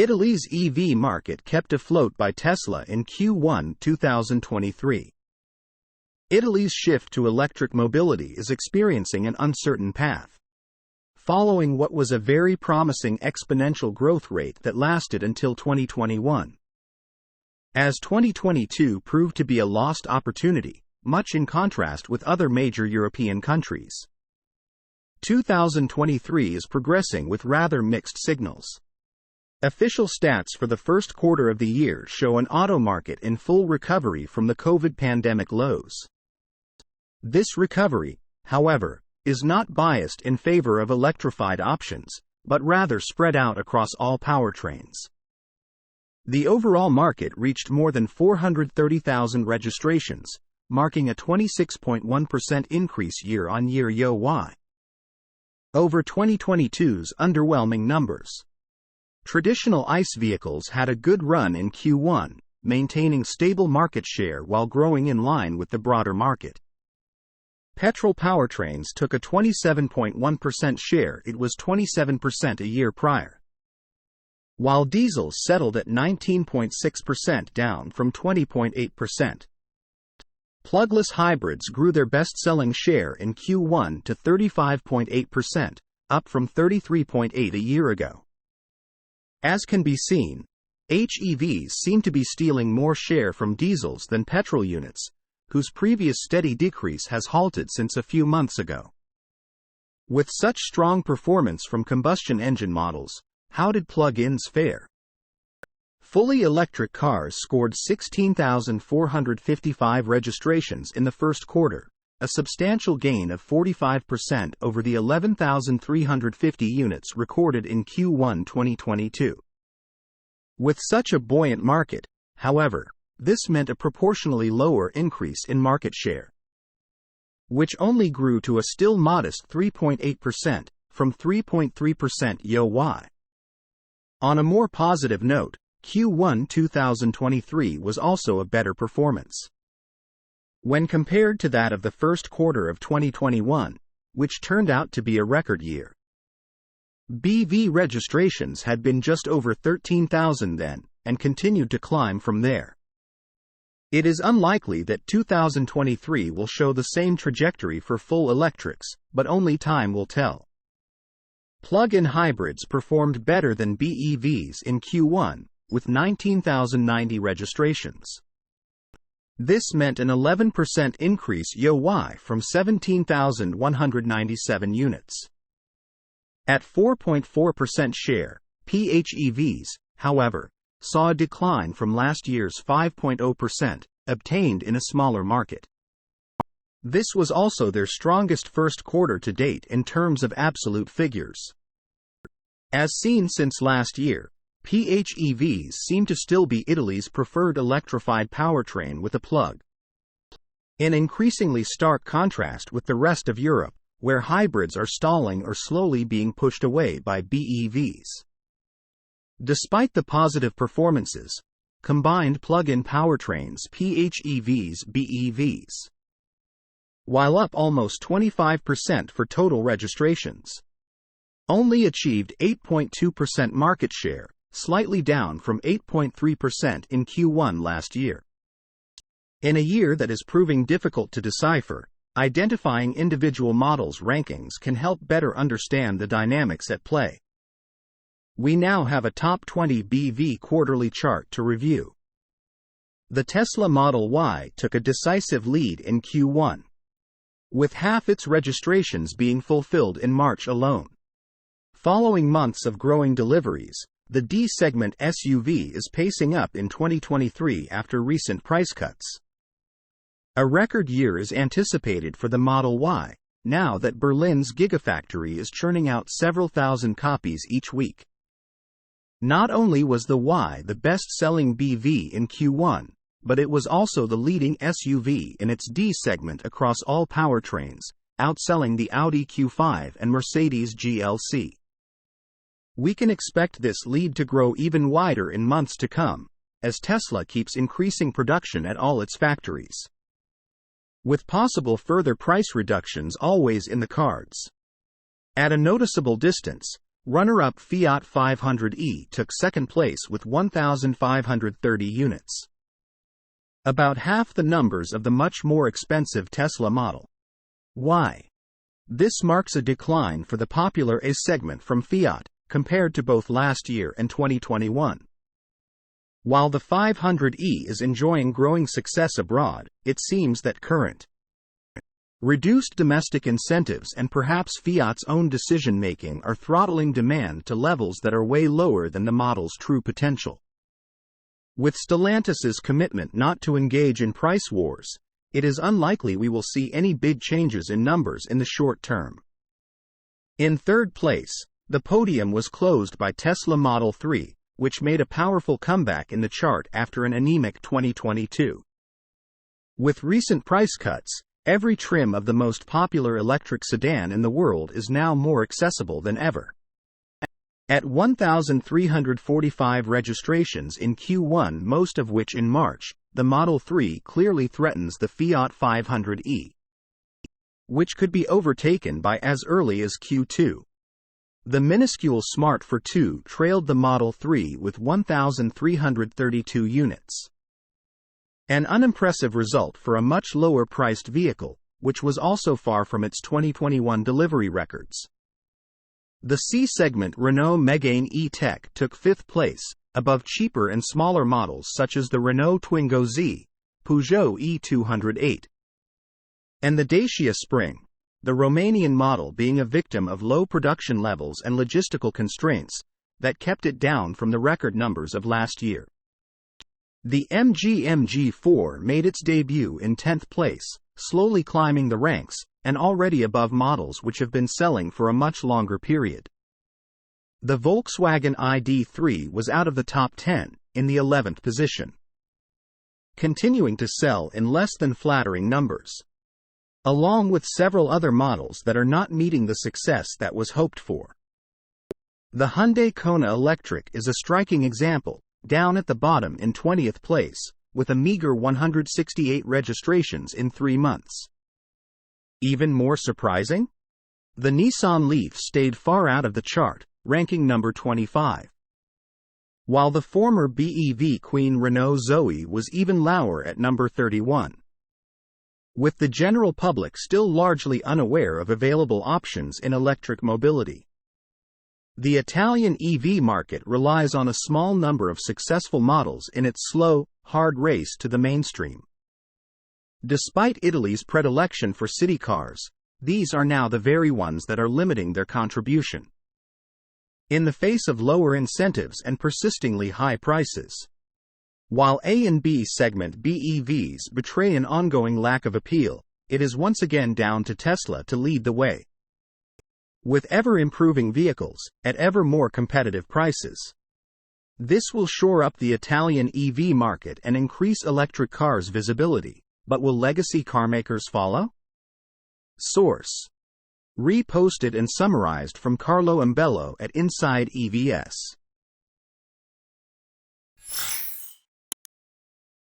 Italy's EV market kept afloat by Tesla in Q1 2023. Italy's shift to electric mobility is experiencing an uncertain path, following what was a very promising exponential growth rate that lasted until 2021. As 2022 proved to be a lost opportunity, much in contrast with other major European countries. 2023 is progressing with rather mixed signals. Official stats for the first quarter of the year show an auto market in full recovery from the COVID pandemic lows. This recovery, however, is not biased in favor of electrified options, but rather spread out across all powertrains. The overall market reached more than 430,000 registrations, marking a 26.1% increase year-on-year YoY over 2022's underwhelming numbers. Traditional ICE vehicles had a good run in Q1, maintaining stable market share while growing in line with the broader market. Petrol powertrains took a 27.1% share. It was 27% a year prior, while diesels settled at 19.6%, down from 20.8%. Plugless hybrids grew their best-selling share in Q1 to 35.8%, up from 33.8% a year ago. As can be seen, HEVs seem to be stealing more share from diesels than petrol units, whose previous steady decrease has halted since a few months ago. With such strong performance from combustion engine models, how did plug-ins fare? Fully electric cars scored 16,455 registrations in the first quarter, a substantial gain of 45% over the 11,350 units recorded in Q1 2022. With such a buoyant market, however, this meant a proportionally lower increase in market share, which only grew to a still modest 3.8%, from 3.3% YoY. On a more positive note, Q1 2023 was also a better performance when compared to that of the first quarter of 2021, which turned out to be a record year. BEV registrations had been just over 13,000 then, and continued to climb from there. It is unlikely that 2023 will show the same trajectory for full electrics, but only time will tell. Plug-in hybrids performed better than BEVs in Q1, with 19,090 registrations. This meant an 11% increase YoY from 17,197 units. At 4.4% share, PHEVs, however, saw a decline from last year's 5.0%, obtained in a smaller market. This was also their strongest first quarter to date in terms of absolute figures. As seen since last year, PHEVs seem to still be Italy's preferred electrified powertrain with a plug, in increasingly stark contrast with the rest of Europe, where hybrids are stalling or slowly being pushed away by BEVs. Despite the positive performances, combined plug-in powertrains PHEVs BEVs, while up almost 25% for total registrations, only achieved 8.2% market share, slightly down from 8.3% in Q1 last year. In a year that is proving difficult to decipher, identifying individual models' rankings can help better understand the dynamics at play. We now have a top 20 BEV quarterly chart to review. The Tesla Model Y took a decisive lead in Q1, with half its registrations being fulfilled in March alone. Following months of growing deliveries, the D-segment SUV is pacing up in 2023 after recent price cuts. A record year is anticipated for the Model Y, now that Berlin's Gigafactory is churning out several thousand copies each week. Not only was the Y the best-selling BEV in Q1, but it was also the leading SUV in its D-segment across all powertrains, outselling the Audi Q5 and Mercedes GLC. We can expect this lead to grow even wider in months to come, as Tesla keeps increasing production at all its factories, with possible further price reductions always in the cards. At a noticeable distance, Runner-up Fiat 500e took second place with 1,530 units. About half the numbers of the much more expensive Tesla Model Y. This marks a decline for the popular A segment from Fiat, compared to both last year and 2021. While the 500e is enjoying growing success abroad, it seems that current reduced domestic incentives and perhaps Fiat's own decision-making are throttling demand to levels that are way lower than the model's true potential. With Stellantis's commitment not to engage in price wars, it is unlikely we will see any big changes in numbers in the short term. In third place, the podium was closed by Tesla Model 3, which made a powerful comeback in the chart after an anemic 2022. With recent price cuts, every trim of the most popular electric sedan in the world is now more accessible than ever. At 1,345 registrations in Q1, most of which in March, the Model 3 clearly threatens the Fiat 500e, which could be overtaken by as early as Q2. The minuscule Smart Fortwo trailed the Model 3 with 1,332 units. An unimpressive result for a much lower-priced vehicle, which was also far from its 2021 delivery records. The C-segment Renault Megane E-Tech took fifth place, above cheaper and smaller models such as the Renault Twingo Z, Peugeot E208, and the Dacia Spring, the Romanian model being a victim of low production levels and logistical constraints that kept it down from the record numbers of last year. The MG MG4 made its debut in 10th place, slowly climbing the ranks, and already above models which have been selling for a much longer period. The Volkswagen ID.3 was out of the top 10, in the 11th position, continuing to sell in less than flattering numbers, along with several other models that are not meeting the success that was hoped for. The Hyundai Kona Electric is a striking example, down at the bottom in 20th place, with a meager 168 registrations in 3 months. Even more surprising? The Nissan Leaf stayed far out of the chart, ranking number 25. While the former BEV queen Renault Zoe was even lower at number 31. With the general public still largely unaware of available options in electric mobility, the Italian EV market relies on a small number of successful models in its slow, hard race to the mainstream. Despite Italy's predilection for city cars, these are now the very ones that are limiting their contribution. In the face of lower incentives and persistingly high prices, while A and B segment BEVs betray an ongoing lack of appeal, it is once again down to Tesla to lead the way, with ever-improving vehicles, at ever more competitive prices. This will shore up the Italian EV market and increase electric cars' visibility, but will legacy carmakers follow? Source: reposted and summarized from Carlo Ambello at Inside EVS.